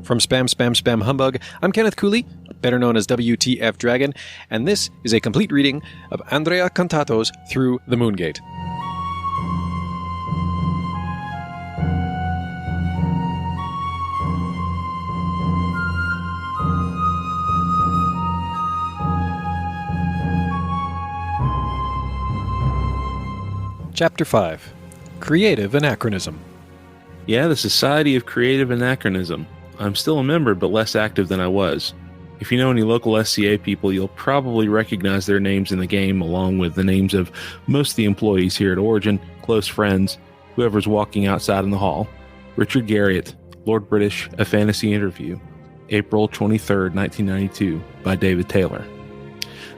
From Spam Spam Spam Humbug, I'm Kenneth Cooley, better known as WTF Dragon, and this is a complete reading of Andrea Contato's Through the Moongate. Chapter 5. Creative Anachronism. Yeah, the Society of Creative Anachronism. I'm still a member, but less active than I was. If you know any local SCA people, you'll probably recognize their names in the game, along with the names of most of the employees here at Origin, close friends, whoever's walking outside in the hall. Richard Garriott, Lord British, A Fantasy Interview, April 23rd, 1992, by David Taylor.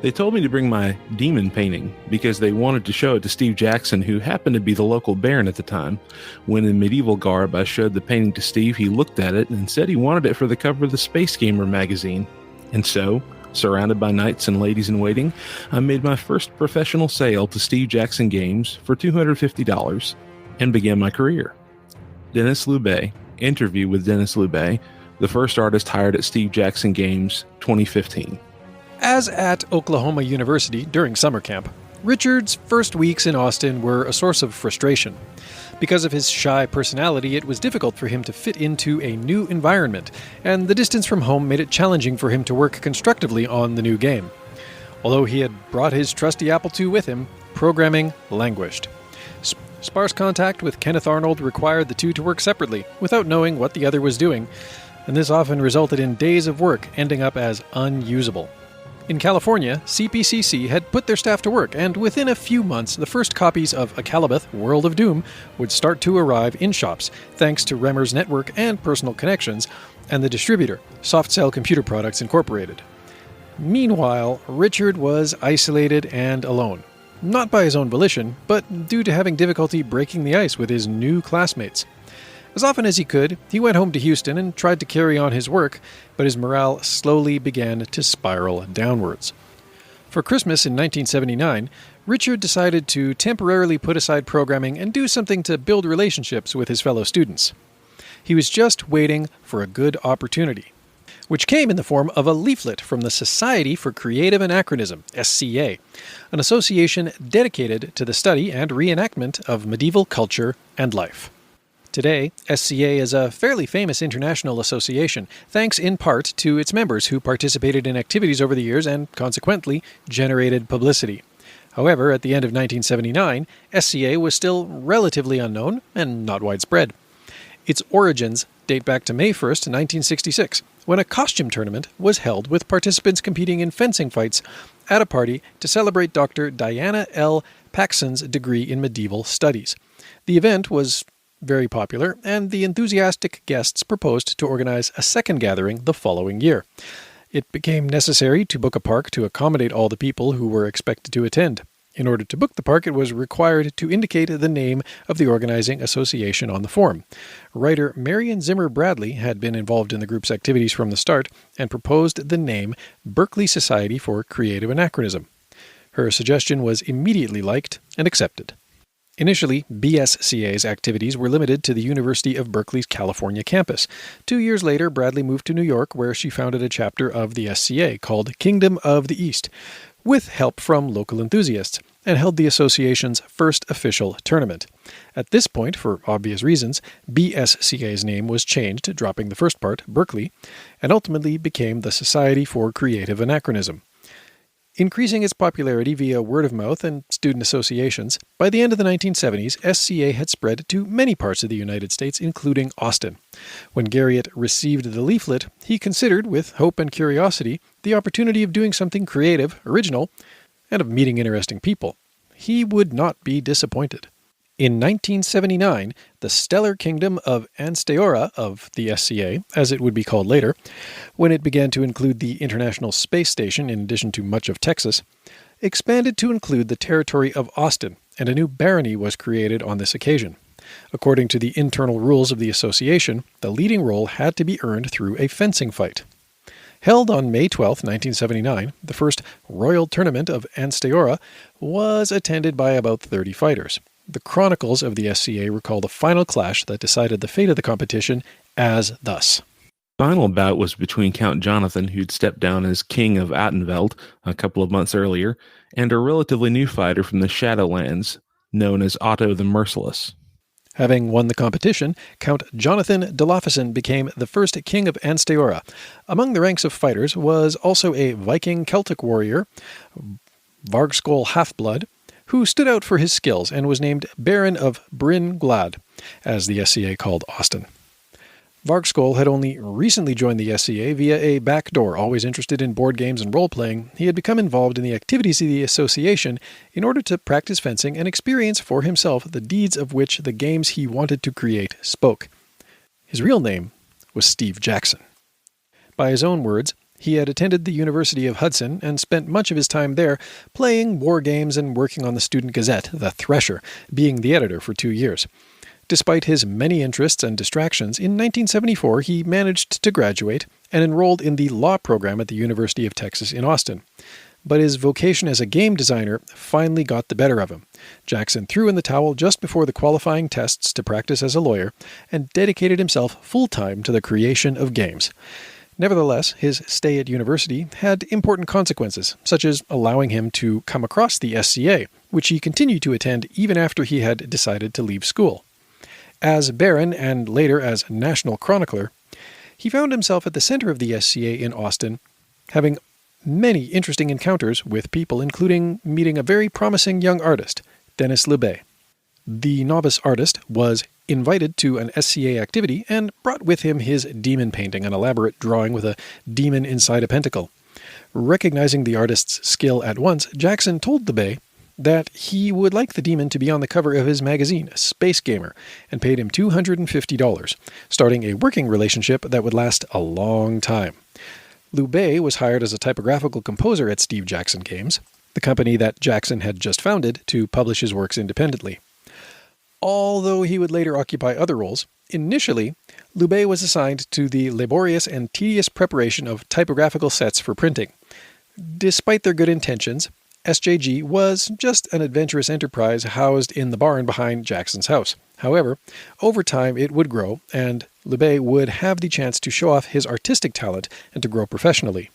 They told me to bring my demon painting because they wanted to show it to Steve Jackson, who happened to be the local baron at the time. When in medieval garb I showed the painting to Steve, he looked at it and said he wanted it for the cover of the Space Gamer magazine. And so, surrounded by knights and ladies in waiting, I made my first professional sale to Steve Jackson Games for $250 and began my career. Dennis Lubay, interview with Dennis Lubay, the first artist hired at Steve Jackson Games, 2015. As at Oklahoma University during summer camp, Richard's first weeks in Austin were a source of frustration. Because of his shy personality, it was difficult for him to fit into a new environment, and the distance from home made it challenging for him to work constructively on the new game. Although he had brought his trusty Apple II with him, programming languished. Sparse contact with Kenneth Arnold required the two to work separately, without knowing what the other was doing, and this often resulted in days of work ending up as unusable. In California, CPCC had put their staff to work, and within a few months, the first copies of Akalabeth, World of Doom, would start to arrive in shops, thanks to Remmer's network and personal connections, and the distributor, Soft Cell Computer Products Incorporated. Meanwhile, Richard was isolated and alone. Not by his own volition, but due to having difficulty breaking the ice with his new classmates. As often as he could, he went home to Houston and tried to carry on his work, but his morale slowly began to spiral downwards. For Christmas in 1979, Richard decided to temporarily put aside programming and do something to build relationships with his fellow students. He was just waiting for a good opportunity, which came in the form of a leaflet from the Society for Creative Anachronism, SCA, an association dedicated to the study and reenactment of medieval culture and life. Today, SCA is a fairly famous international association, thanks in part to its members who participated in activities over the years and, consequently, generated publicity. However, at the end of 1979, SCA was still relatively unknown and not widespread. Its origins date back to May 1st, 1966, when a costume tournament was held with participants competing in fencing fights at a party to celebrate Dr. Diana L. Paxson's degree in medieval studies. The event was very popular, and the enthusiastic guests proposed to organize a second gathering the following year. It became necessary to book a park to accommodate all the people who were expected to attend. In order to book the park, it was required to indicate the name of the organizing association on the form. Writer Marion Zimmer Bradley had been involved in the group's activities from the start and proposed the name Berkeley Society for Creative Anachronism. Her suggestion was immediately liked and accepted. Initially, BSCA's activities were limited to the University of Berkeley's California campus. 2 years later, Bradley moved to New York, where she founded a chapter of the SCA called Kingdom of the East, with help from local enthusiasts, and held the association's first official tournament. At this point, for obvious reasons, BSCA's name was changed, dropping the first part, Berkeley, and ultimately became the Society for Creative Anachronism. Increasing its popularity via word of mouth and student associations, by the end of the 1970s, SCA had spread to many parts of the United States, including Austin. When Garriott received the leaflet, he considered, with hope and curiosity, the opportunity of doing something creative, original, and of meeting interesting people. He would not be disappointed. In 1979, the stellar kingdom of Ansteora of the SCA, as it would be called later, when it began to include the International Space Station in addition to much of Texas, expanded to include the territory of Austin, and a new barony was created on this occasion. According to the internal rules of the association, the leading role had to be earned through a fencing fight. Held on May 12, 1979, the first royal tournament of Ansteora was attended by about 30 fighters. The chronicles of the SCA recall the final clash that decided the fate of the competition as thus. Final bout was between Count Jonathan, who'd stepped down as King of Attenveld a couple of months earlier, and a relatively new fighter from the Shadowlands, known as Otto the Merciless. Having won the competition, Count Jonathan de Laufeyson became the first king of Ansteora. Among the ranks of fighters was also a Viking Celtic warrior, Vargskol Halfblood, who stood out for his skills and was named Baron of Bryn Glad, as the SCA called Austin. Vargskol had only recently joined the SCA via a back door. Always interested in board games and role-playing, he had become involved in the activities of the association in order to practice fencing and experience for himself the deeds of which the games he wanted to create spoke. His real name was Steve Jackson. By his own words, he had attended the University of Hudson and spent much of his time there playing war games and working on the student gazette, The Thresher, being the editor for 2 years. Despite his many interests and distractions, in 1974 he managed to graduate and enrolled in the law program at the University of Texas in Austin. But his vocation as a game designer finally got the better of him. Jackson threw in the towel just before the qualifying tests to practice as a lawyer and dedicated himself full-time to the creation of games. Nevertheless, his stay at university had important consequences, such as allowing him to come across the SCA, which he continued to attend even after he had decided to leave school. As Baron, and later as National Chronicler, he found himself at the center of the SCA in Austin, having many interesting encounters with people, including meeting a very promising young artist, Dennis Lubay. The novice artist was invited to an SCA activity and brought with him his demon painting, an elaborate drawing with a demon inside a pentacle. Recognizing the artist's skill at once, Jackson told Lubay that he would like the demon to be on the cover of his magazine, Space Gamer, and paid him $250, starting a working relationship that would last a long time. Lubay was hired as a typographical composer at Steve Jackson Games, the company that Jackson had just founded to publish his works independently. Although he would later occupy other roles, initially, Lubay was assigned to the laborious and tedious preparation of typographical sets for printing. Despite their good intentions, SJG was just an adventurous enterprise housed in the barn behind Jackson's house. However, over time it would grow, and Lubay would have the chance to show off his artistic talent and to grow professionally.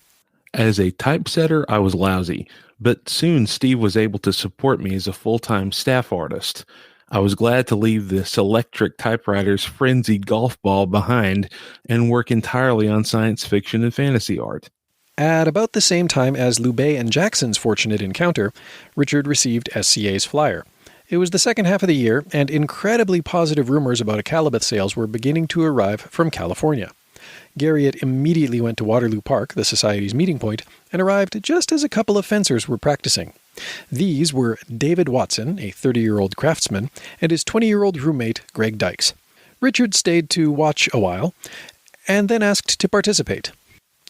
As a typesetter, I was lousy, but soon Steve was able to support me as a full-time staff artist. I was glad to leave this electric typewriter's frenzied golf ball behind and work entirely on science fiction and fantasy art. At about the same time as Lubay and Jackson's fortunate encounter, Richard received SCA's flyer. It was the second half of the year, and incredibly positive rumors about Akalabeth sales were beginning to arrive from California. Garriott immediately went to Waterloo Park, the Society's meeting point, and arrived just as a couple of fencers were practicing. These were David Watson, a 30-year-old craftsman, and his 20-year-old roommate, Greg Dykes. Richard stayed to watch a while, and then asked to participate.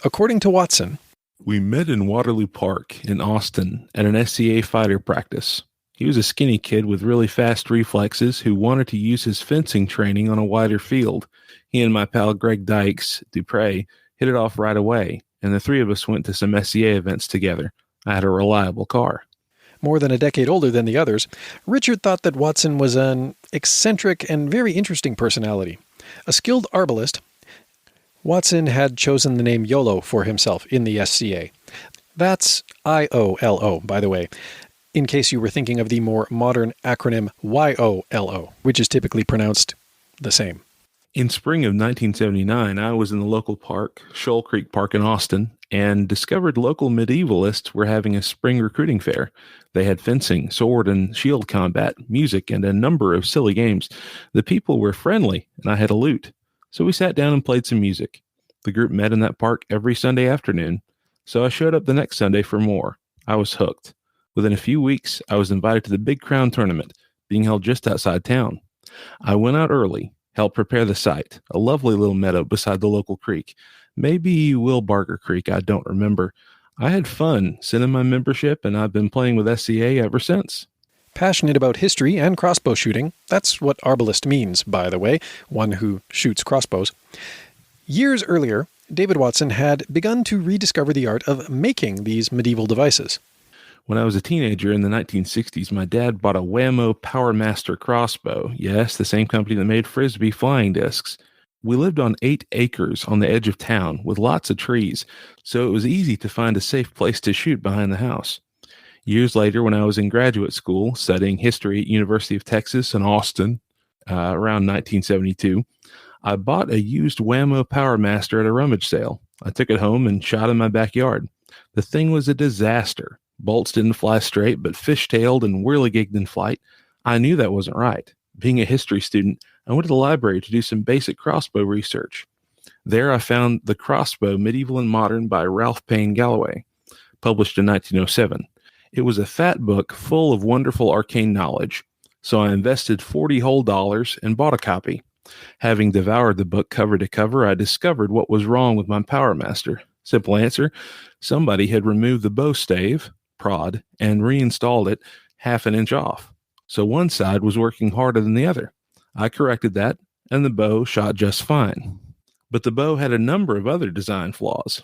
According to Watson, "We met in Waterloo Park in Austin at an SCA fighter practice. He was a skinny kid with really fast reflexes who wanted to use his fencing training on a wider field. He and my pal Greg Dykes, Dupre, hit it off right away, and the three of us went to some SCA events together. I had a reliable car." More than a decade older than the others, Richard thought that Watson was an eccentric and very interesting personality. A skilled arbalist, Watson had chosen the name YOLO for himself in the SCA. That's IOLO, by the way, in case you were thinking of the more modern acronym YOLO, which is typically pronounced the same. In spring of 1979, I was in the local park, Shoal Creek Park in Austin, and discovered local medievalists were having a spring recruiting fair. They had fencing, sword and shield combat, music, and a number of silly games. The people were friendly, and I had a lute. So we sat down and played some music. The group met in that park every Sunday afternoon, so I showed up the next Sunday for more. I was hooked. Within a few weeks, I was invited to the Big Crown tournament, being held just outside town. I went out early, helped prepare the site, a lovely little meadow beside the local creek. Maybe Wilbarger Creek, I don't remember. I had fun, sent in my membership, and I've been playing with SCA ever since. Passionate about history and crossbow shooting, that's what arbalist means, by the way, one who shoots crossbows. Years earlier, David Watson had begun to rediscover the art of making these medieval devices. When I was a teenager in the 1960s, my dad bought a Whammo Power Master crossbow. Yes, the same company that made Frisbee flying discs. We lived on 8 acres on the edge of town with lots of trees, so it was easy to find a safe place to shoot behind the house. Years later, when I was in graduate school studying history at University of Texas in Austin, around 1972, I bought a used Whammo Power Master at a rummage sale. I took it home and shot in my backyard. The thing was a disaster. Bolts didn't fly straight, but fishtailed and whirligigged in flight. I knew that wasn't right. Being a history student, I went to the library to do some basic crossbow research. There I found The Crossbow, Medieval and Modern by Ralph Payne Galloway, published in 1907. It was a fat book full of wonderful arcane knowledge, so I invested 40 whole dollars and bought a copy. Having devoured the book cover to cover, I discovered what was wrong with my Power Master. Simple answer, somebody had removed the bow stave, prod, and reinstalled it half an inch off. So one side was working harder than the other. I corrected that, and the bow shot just fine. But the bow had a number of other design flaws.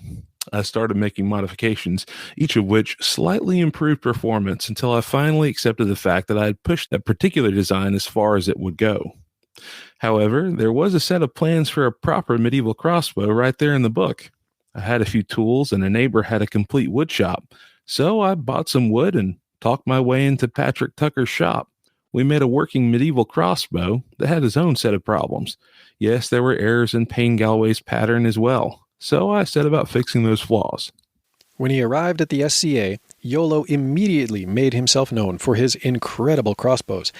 I started making modifications, each of which slightly improved performance until I finally accepted the fact that I had pushed that particular design as far as it would go. However, there was a set of plans for a proper medieval crossbow right there in the book. I had a few tools, and a neighbor had a complete wood shop, so I bought some wood and talked my way into Patrick Tucker's shop. We made a working medieval crossbow that had its own set of problems. Yes, there were errors in Payne Galloway's pattern as well, so I set about fixing those flaws. When he arrived at the SCA, Iolo immediately made himself known for his incredible crossbows,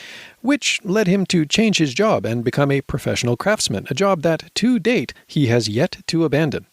which led him to change his job and become a professional craftsman, a job that, to date, he has yet to abandon.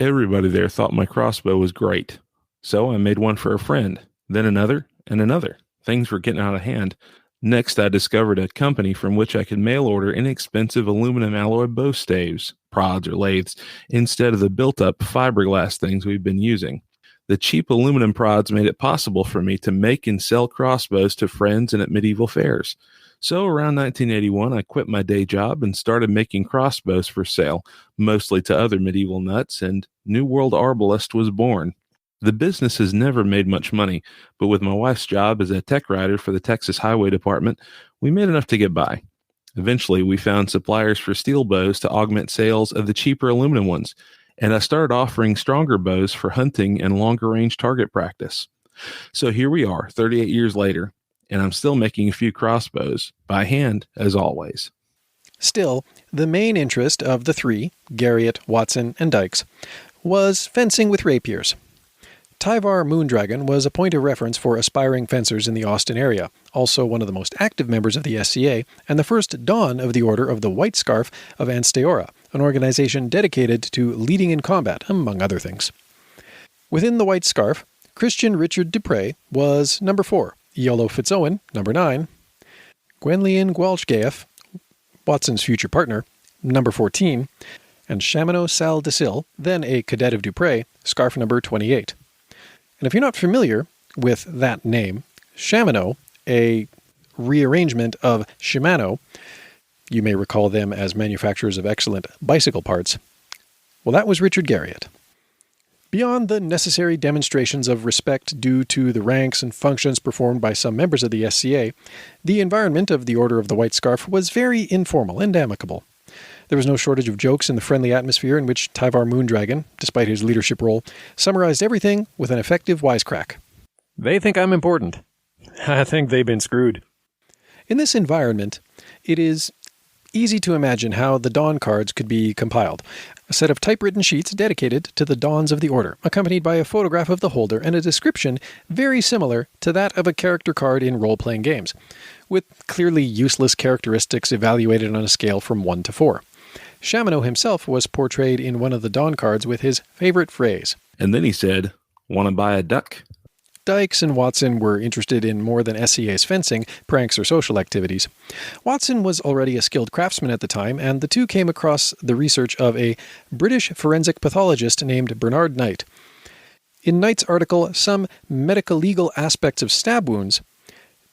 Everybody there thought my crossbow was great, so I made one for a friend, then another, and another. Things were getting out of hand. Next, I discovered a company from which I could mail order inexpensive aluminum alloy bow staves, prods, or lathes, instead of the built-up fiberglass things we've been using. The cheap aluminum prods made it possible for me to make and sell crossbows to friends and at medieval fairs. So around 1981, I quit my day job and started making crossbows for sale, mostly to other medieval nuts, and New World Arbalist was born. The business has never made much money, but with my wife's job as a tech writer for the Texas Highway Department, we made enough to get by. Eventually, we found suppliers for steel bows to augment sales of the cheaper aluminum ones, and I started offering stronger bows for hunting and longer-range target practice. So here we are, 38 years later, and I'm still making a few crossbows, by hand, as always. Still, the main interest of the three, Garriott, Watson, and Dykes, was fencing with rapiers. Tyvar Moondragon was a point of reference for aspiring fencers in the Austin area, also one of the most active members of the SCA, and the first Dawn of the Order of the White Scarf of Ansteora, an organization dedicated to leading in combat, among other things. Within the White Scarf, Christian Richard Dupre was number 4, Iolo Fitzowen, number 9, Gwenllian Gwalchgaeth, Watson's future partner, number 14, and Chamino Sal Desil, then a cadet of Dupre, scarf number 28. And if you're not familiar with that name, Chamino, a rearrangement of Shimano, you may recall them as manufacturers of excellent bicycle parts, well, that was Richard Garriott. Beyond the necessary demonstrations of respect due to the ranks and functions performed by some members of the SCA, the environment of the Order of the White Scarf was very informal and amicable. There was no shortage of jokes in the friendly atmosphere in which Tyvar Moondragon, despite his leadership role, summarized everything with an effective wisecrack. They think I'm important. I think they've been screwed. In this environment, it is easy to imagine how the Dawn cards could be compiled. A set of typewritten sheets dedicated to the Dawns of the Order, accompanied by a photograph of the holder and a description very similar to that of a character card in role-playing games, with clearly useless characteristics evaluated on a scale from 1 to 4. Chamino himself was portrayed in one of the Dawn cards with his favorite phrase. And then he said, "Want to buy a duck?" Dykes and Watson were interested in more than SCA's fencing, pranks, or social activities. Watson was already a skilled craftsman at the time, and the two came across the research of a British forensic pathologist named Bernard Knight. In Knight's article, Some Medico-Legal Aspects of Stab Wounds,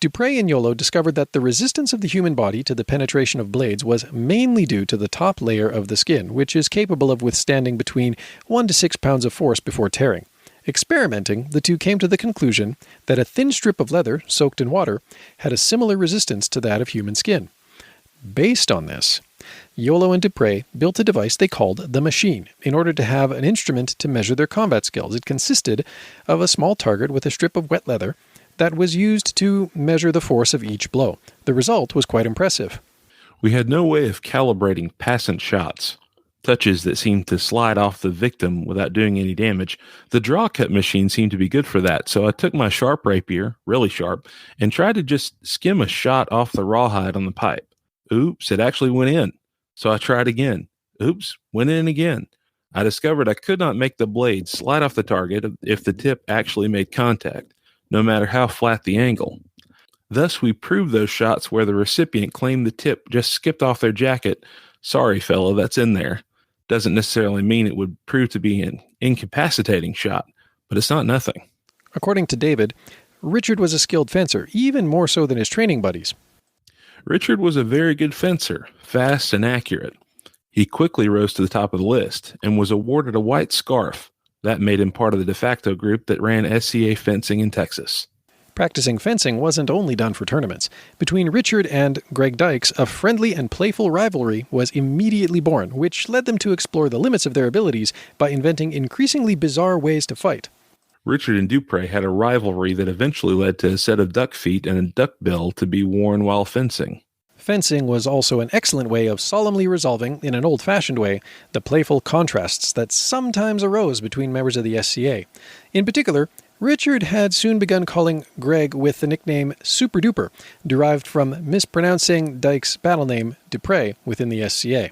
Dupre and Iolo discovered that the resistance of the human body to the penetration of blades was mainly due to the top layer of the skin, which is capable of withstanding between 1 to 6 pounds of force before tearing. Experimenting, the two came to the conclusion that a thin strip of leather, soaked in water, had a similar resistance to that of human skin. Based on this, Yolo and Dupre built a device they called the Machine in order to have an instrument to measure their combat skills. It consisted of a small target with a strip of wet leather that was used to measure the force of each blow. The result was quite impressive. We had no way of calibrating passant shots, touches that seemed to slide off the victim without doing any damage. The draw cut machine seemed to be good for that, so I took my sharp rapier, really sharp, and tried to just skim a shot off the rawhide on the pipe. Oops, it actually went in. So I tried again. Oops, went in again. I discovered I could not make the blade slide off the target if the tip actually made contact, no matter how flat the angle. Thus, we proved those shots where the recipient claimed the tip just skipped off their jacket. Sorry, fella, that's in there. Doesn't necessarily mean it would prove to be an incapacitating shot, but it's not nothing. According to David, Richard was a skilled fencer, even more so than his training buddies. Richard was a very good fencer, fast and accurate. He quickly rose to the top of the list and was awarded a white scarf. That made him part of the de facto group that ran SCA fencing in Texas. Practicing fencing wasn't only done for tournaments. Between Richard and Greg Dykes, a friendly and playful rivalry was immediately born, which led them to explore the limits of their abilities by inventing increasingly bizarre ways to fight. Richard and Dupre had a rivalry that eventually led to a set of duck feet and a duck bill to be worn while fencing. Fencing was also an excellent way of solemnly resolving, in an old-fashioned way, the playful contrasts that sometimes arose between members of the SCA. In particular, Richard had soon begun calling Greg with the nickname Super Duper, derived from mispronouncing Dyke's battle name Dupre within the SCA.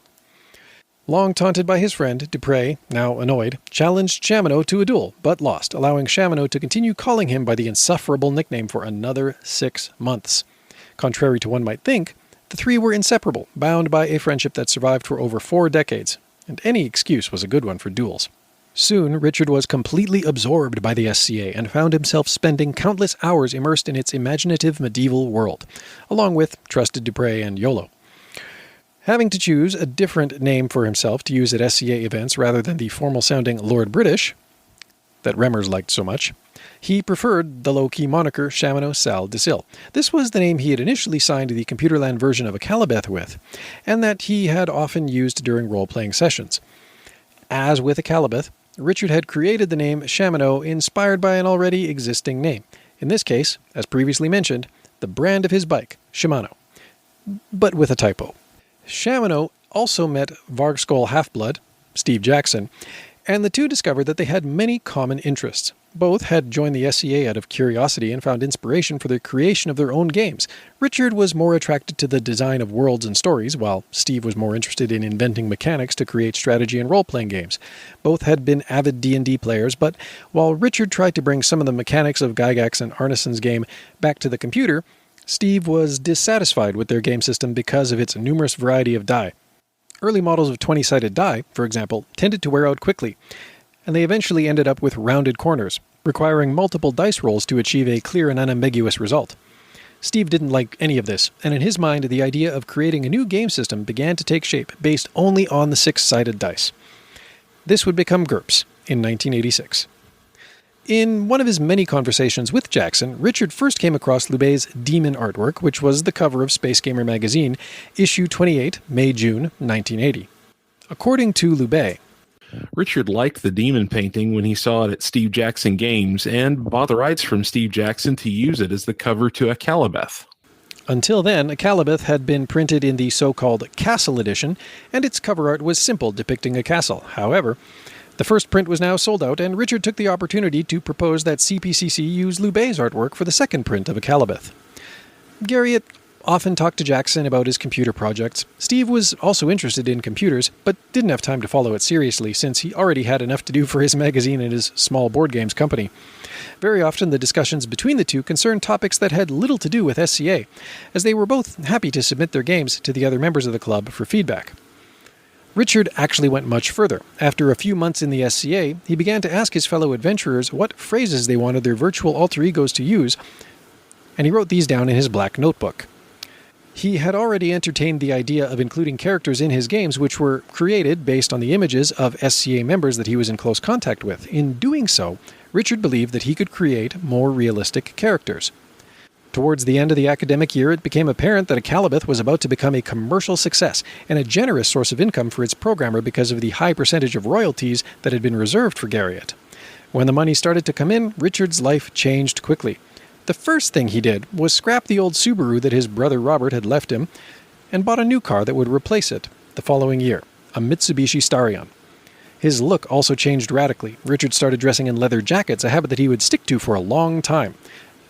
Long taunted by his friend, Dupre, now annoyed, challenged Chamino to a duel, but lost, allowing Chamino to continue calling him by the insufferable nickname for another 6 months. Contrary to one might think, the three were inseparable, bound by a friendship that survived for over 4 decades, and any excuse was a good one for duels. Soon, Richard was completely absorbed by the SCA and found himself spending countless hours immersed in its imaginative medieval world, along with trusted Dupre and Yolo. Having to choose a different name for himself to use at SCA events rather than the formal-sounding Lord British that Remmers liked so much, he preferred the low-key moniker Chamino Sal Desil. This was the name he had initially signed the Computerland version of Akalabeth with, and that he had often used during role-playing sessions. As with Akalabeth, Richard had created the name Chamino inspired by an already existing name. In this case, as previously mentioned, the brand of his bike, Shimano. But with a typo. Chamino also met Vargskull Half-Blood, Steve Jackson, and the two discovered that they had many common interests. Both had joined the SCA out of curiosity and found inspiration for the creation of their own games. Richard was more attracted to the design of worlds and stories, while Steve was more interested in inventing mechanics to create strategy and role-playing games. Both had been avid D&D players, but while Richard tried to bring some of the mechanics of Gygax and Arneson's game back to the computer, Steve was dissatisfied with their game system because of its numerous variety of die. Early models of 20-sided die, for example, tended to wear out quickly, and they eventually ended up with rounded corners, requiring multiple dice rolls to achieve a clear and unambiguous result. Steve didn't like any of this, and in his mind the idea of creating a new game system began to take shape based only on the 6-sided dice. This would become GURPS in 1986. In one of his many conversations with Jackson, Richard first came across Lubay's Demon artwork, which was the cover of Space Gamer magazine, issue 28, May-June 1980. According to Lubay, Richard liked the demon painting when he saw it at Steve Jackson Games and bought the rights from Steve Jackson to use it as the cover to Akalabeth. Until then, Akalabeth had been printed in the so-called Castle edition, and its cover art was simple, depicting a castle. However, the first print was now sold out, and Richard took the opportunity to propose that CPCC use Lubay's artwork for the second print of Akalabeth. Garriott often talked to Jackson about his computer projects. Steve was also interested in computers, but didn't have time to follow it seriously since he already had enough to do for his magazine and his small board games company. Very often the discussions between the two concerned topics that had little to do with SCA, as they were both happy to submit their games to the other members of the club for feedback. Richard actually went much further. After a few months in the SCA, he began to ask his fellow adventurers what phrases they wanted their virtual alter egos to use, and he wrote these down in his black notebook. He had already entertained the idea of including characters in his games which were created based on the images of SCA members that he was in close contact with. In doing so, Richard believed that he could create more realistic characters. Towards the end of the academic year, it became apparent that Akalabeth was about to become a commercial success and a generous source of income for its programmer because of the high percentage of royalties that had been reserved for Garriott. When the money started to come in, Richard's life changed quickly. The first thing he did was scrap the old Subaru that his brother Robert had left him and bought a new car that would replace it the following year, a Mitsubishi Starion. His look also changed radically. Richard started dressing in leather jackets, a habit that he would stick to for a long time.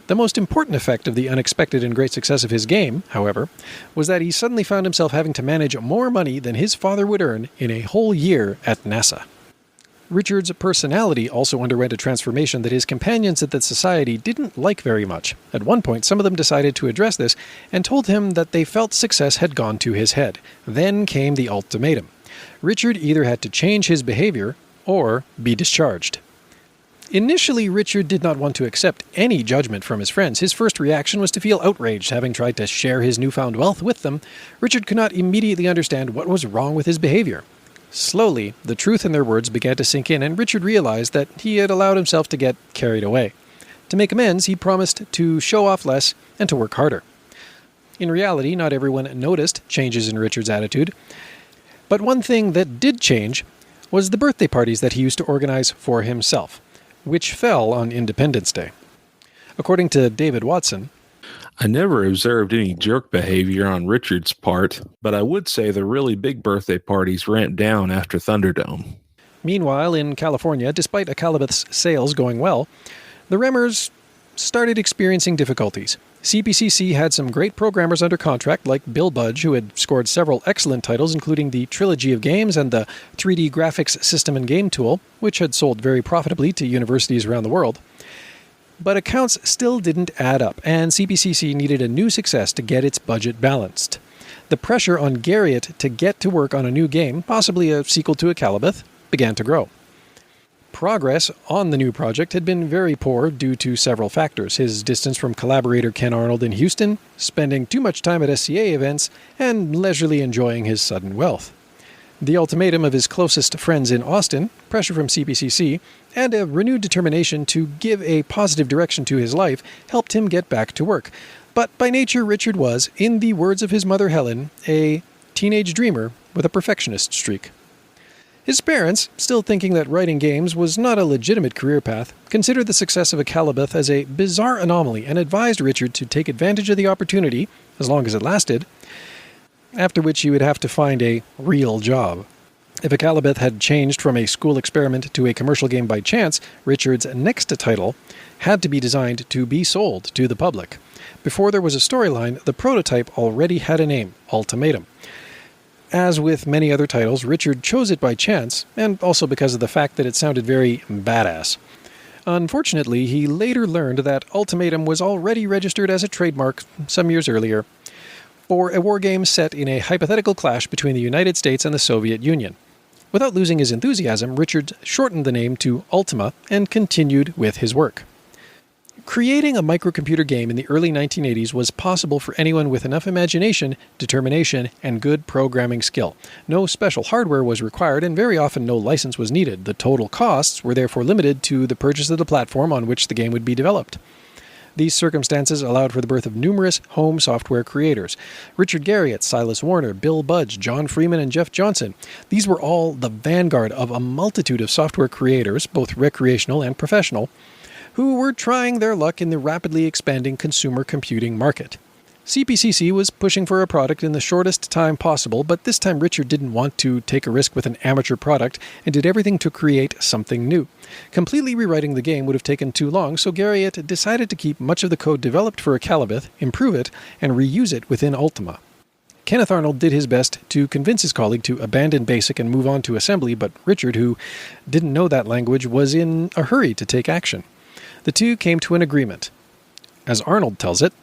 The most important effect of the unexpected and great success of his game, however, was that he suddenly found himself having to manage more money than his father would earn in a whole year at NASA. Richard's personality also underwent a transformation that his companions at the society didn't like very much. At one point, some of them decided to address this and told him that they felt success had gone to his head. Then came the ultimatum. Richard either had to change his behavior or be discharged. Initially, Richard did not want to accept any judgment from his friends. His first reaction was to feel outraged, having tried to share his newfound wealth with them. Richard could not immediately understand what was wrong with his behavior. Slowly, the truth in their words began to sink in, and Richard realized that he had allowed himself to get carried away. To make amends, he promised to show off less and to work harder. In reality, not everyone noticed changes in Richard's attitude, but one thing that did change was the birthday parties that he used to organize for himself, which fell on Independence Day. According to David Watson, I never observed any jerk behavior on Richard's part, but I would say the really big birthday parties ramped down after Thunderdome. Meanwhile, in California, despite Akalabeth's sales going well, the Remmers started experiencing difficulties. CPCC had some great programmers under contract, like Bill Budge, who had scored several excellent titles, including the Trilogy of Games and the 3D Graphics System and Game Tool, which had sold very profitably to universities around the world. But accounts still didn't add up, and CPCC needed a new success to get its budget balanced. The pressure on Garriott to get to work on a new game, possibly a sequel to Akalabeth, began to grow. Progress on the new project had been very poor due to several factors: his distance from collaborator Ken Arnold in Houston, spending too much time at SCA events, and leisurely enjoying his sudden wealth. The ultimatum of his closest friends in Austin, pressure from CPCC, and a renewed determination to give a positive direction to his life helped him get back to work. But by nature, Richard was, in the words of his mother Helen, a teenage dreamer with a perfectionist streak. His parents, still thinking that writing games was not a legitimate career path, considered the success of Akalabeth as a bizarre anomaly and advised Richard to take advantage of the opportunity, as long as it lasted, after which he would have to find a real job. If Akalabeth had changed from a school experiment to a commercial game by chance, Richard's next title had to be designed to be sold to the public. Before there was a storyline, the prototype already had a name: Ultimatum. As with many other titles, Richard chose it by chance, and also because of the fact that it sounded very badass. Unfortunately, he later learned that Ultimatum was already registered as a trademark some years earlier for a wargame set in a hypothetical clash between the United States and the Soviet Union. Without losing his enthusiasm, Richard shortened the name to Ultima and continued with his work. Creating a microcomputer game in the early 1980s was possible for anyone with enough imagination, determination, and good programming skill. No special hardware was required, and very often no license was needed. The total costs were therefore limited to the purchase of the platform on which the game would be developed. These circumstances allowed for the birth of numerous home software creators: Richard Garriott, Silas Warner, Bill Budge, John Freeman, and Jeff Johnson. These were all the vanguard of a multitude of software creators, both recreational and professional, who were trying their luck in the rapidly expanding consumer computing market. CPCC was pushing for a product in the shortest time possible, but this time Richard didn't want to take a risk with an amateur product and did everything to create something new. Completely rewriting the game would have taken too long, so Garriott decided to keep much of the code developed for Akalabeth, improve it, and reuse it within Ultima. Kenneth Arnold did his best to convince his colleague to abandon BASIC and move on to assembly, but Richard, who didn't know that language, was in a hurry to take action. The two came to an agreement. As Arnold tells it,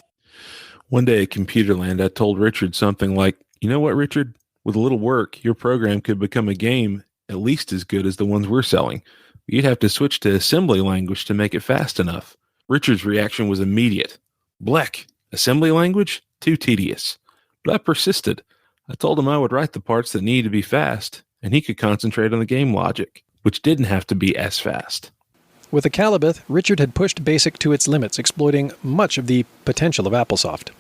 One day at Computerland, I told Richard something like, "You know what, Richard? With a little work, your program could become a game at least as good as the ones we're selling. You'd have to switch to assembly language to make it fast enough." Richard's reaction was immediate. "Bleck, assembly language? Too tedious." But I persisted. I told him I would write the parts that needed to be fast, and he could concentrate on the game logic, which didn't have to be as fast. With Akalabeth, Richard had pushed BASIC to its limits, exploiting much of the potential of Applesoft.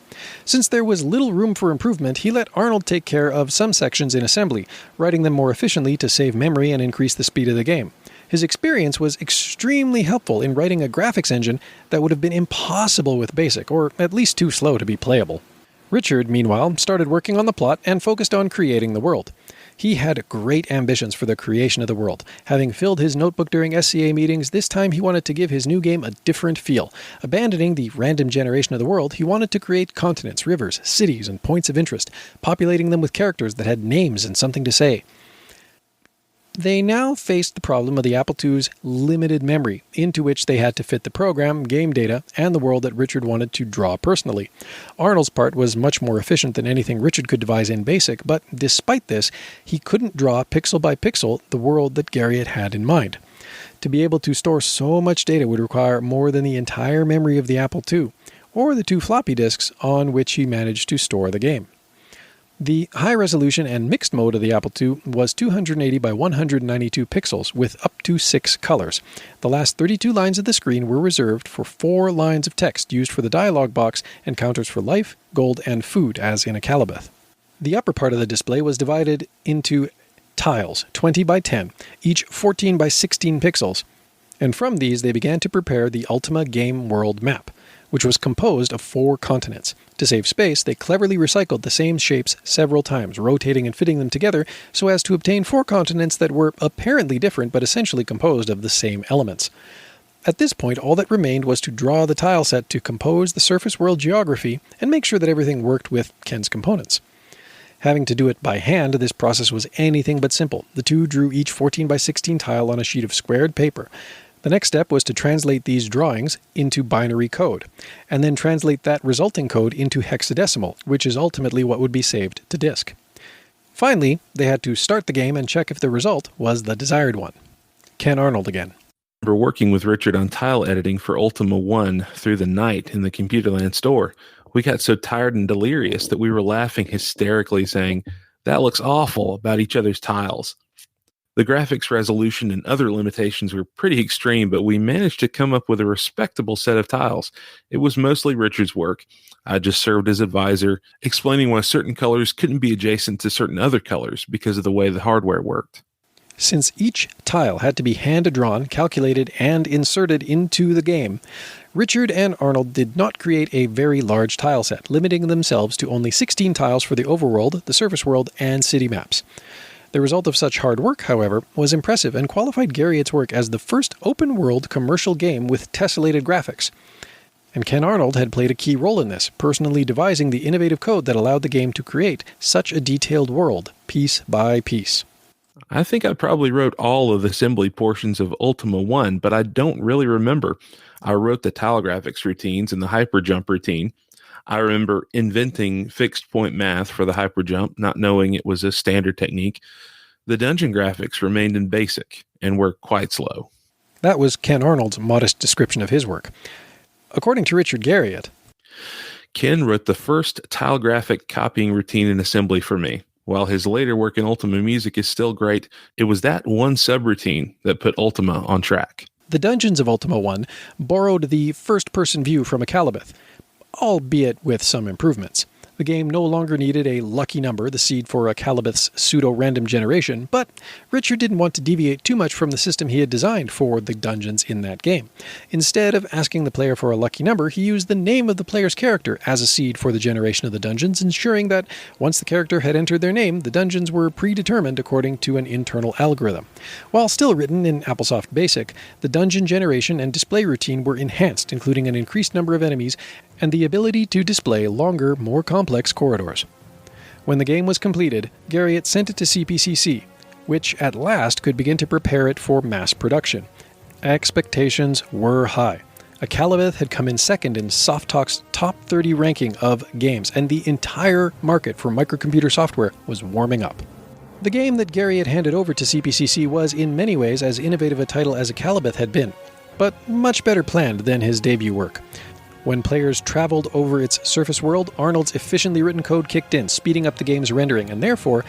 Since there was little room for improvement, he let Arnold take care of some sections in assembly, writing them more efficiently to save memory and increase the speed of the game. His experience was extremely helpful in writing a graphics engine that would have been impossible with BASIC, or at least too slow to be playable. Richard, meanwhile, started working on the plot and focused on creating the world. He had great ambitions for the creation of the world. Having filled his notebook during SCA meetings, this time he wanted to give his new game a different feel. Abandoning the random generation of the world, he wanted to create continents, rivers, cities, and points of interest, populating them with characters that had names and something to say. They now faced the problem of the Apple II's limited memory, into which they had to fit the program, game data, and the world that Richard wanted to draw personally. Arnold's part was much more efficient than anything Richard could devise in BASIC, but despite this, he couldn't draw pixel by pixel the world that Garriott had in mind. To be able to store so much data would require more than the entire memory of the Apple II, or the 2 floppy disks on which he managed to store the game. The high-resolution and mixed mode of the Apple II was 280 by 192 pixels with up to 6 colors. The last 32 lines of the screen were reserved for 4 lines of text used for the dialog box and counters for life, gold, and food, as in Akalabeth. The upper part of the display was divided into tiles, 20 by 10, each 14 by 16 pixels, and from these they began to prepare the Ultima game world map, which was composed of 4 continents. To save space, they cleverly recycled the same shapes several times, rotating and fitting them together so as to obtain 4 continents that were apparently different but essentially composed of the same elements. At this point, all that remained was to draw the tile set to compose the surface world geography and make sure that everything worked with Ken's components. Having to do it by hand, this process was anything but simple. The two drew each 14 by 16 tile on a sheet of squared paper. The next step was to translate these drawings into binary code, and then translate that resulting code into hexadecimal, which is ultimately what would be saved to disk. Finally, they had to start the game and check if the result was the desired one. Ken Arnold again. I remember working with Richard on tile editing for Ultima 1 through the night in the Computerland store. We got so tired and delirious that we were laughing hysterically, saying, "That looks awful," about each other's tiles. The graphics resolution and other limitations were pretty extreme, but we managed to come up with a respectable set of tiles. It was mostly Richard's work. I just served as advisor, explaining why certain colors couldn't be adjacent to certain other colors because of the way the hardware worked. Since each tile had to be hand-drawn, calculated, and inserted into the game, Richard and Arnold did not create a very large tile set, limiting themselves to only 16 tiles for the overworld, the surface world, and city maps. The result of such hard work, however, was impressive and qualified Garriott's work as the first open-world commercial game with tessellated graphics. And Ken Arnold had played a key role in this, personally devising the innovative code that allowed the game to create such a detailed world, piece by piece. I think I probably wrote all of the assembly portions of Ultima 1, but I don't really remember. I wrote the tile graphics routines and the hyperjump routine. I remember inventing fixed point math for the hyperjump, not knowing it was a standard technique. The dungeon graphics remained in BASIC and were quite slow. That was Ken Arnold's modest description of his work. According to Richard Garriott, Ken wrote the first tile graphic copying routine in assembly for me. While his later work in Ultima Music is still great, it was that one subroutine that put Ultima on track. The dungeons of Ultima 1 borrowed the first-person view from Akalabeth, albeit with some improvements. The game no longer needed a lucky number, the seed for Akalabeth's pseudo-random generation, but Richard didn't want to deviate too much from the system he had designed for the dungeons in that game. Instead of asking the player for a lucky number, he used the name of the player's character as a seed for the generation of the dungeons, ensuring that once the character had entered their name, the dungeons were predetermined according to an internal algorithm. While still written in Applesoft BASIC, the dungeon generation and display routine were enhanced, including an increased number of enemies and the ability to display longer, more complex corridors. When the game was completed, Garriott sent it to CPCC, which at last could begin to prepare it for mass production. Expectations were high. Akalabeth had come in second in SoftTalk's top 30 ranking of games, and the entire market for microcomputer software was warming up. The game that Garriott handed over to CPCC was in many ways as innovative a title as Akalabeth had been, but much better planned than his debut work. When players traveled over its surface world, Arnold's efficiently written code kicked in, speeding up the game's rendering, and therefore,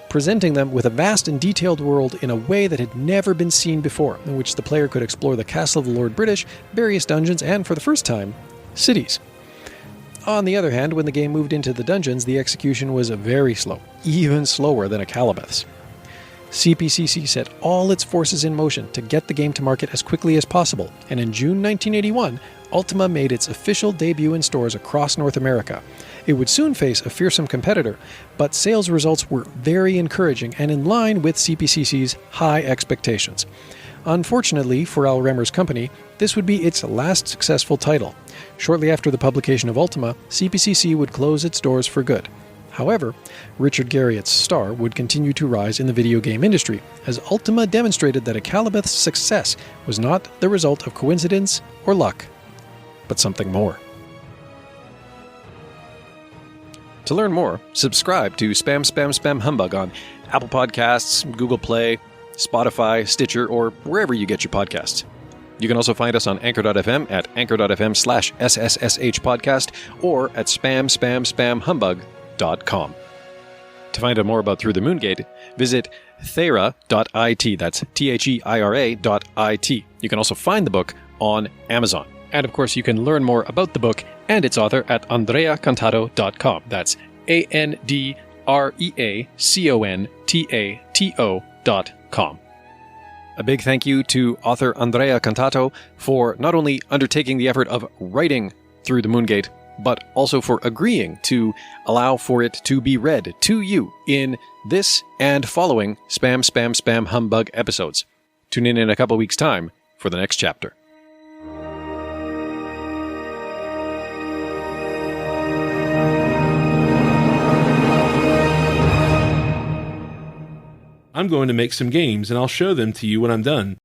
presenting them with a vast and detailed world in a way that had never been seen before, in which the player could explore the castle of the Lord British, various dungeons, and, for the first time, cities. On the other hand, when the game moved into the dungeons, the execution was very slow, even slower than a Calabeth's. CPCC set all its forces in motion to get the game to market as quickly as possible, and in June 1981, Ultima made its official debut in stores across North America. It would soon face a fearsome competitor, but sales results were very encouraging and in line with CPCC's high expectations. Unfortunately for Al Remmer's company, this would be its last successful title. Shortly after the publication of Ultima, CPCC would close its doors for good. However, Richard Garriott's star would continue to rise in the video game industry, as Ultima demonstrated that a Calabeth's success was not the result of coincidence or luck, but something more. To learn more, subscribe to Spam Spam Spam Humbug on Apple Podcasts, Google Play, Spotify, Stitcher, or wherever you get your podcasts. You can also find us on Anchor.fm at anchor.fm/SSSH podcast or at spamspamspamhumbug.com. To find out more about Through the Moongate, visit theira.it. That's theira.it. You can also find the book on Amazon. And of course, you can learn more about the book and its author at andreacontato.com. That's ANDREACONTATO.com. A big thank you to author Andrea Contato for not only undertaking the effort of writing Through the Moongate, but also for agreeing to allow for it to be read to you in this and following Spam Spam Spam Humbug episodes. Tune in a couple weeks' time for the next chapter. I'm going to make some games, and I'll show them to you when I'm done.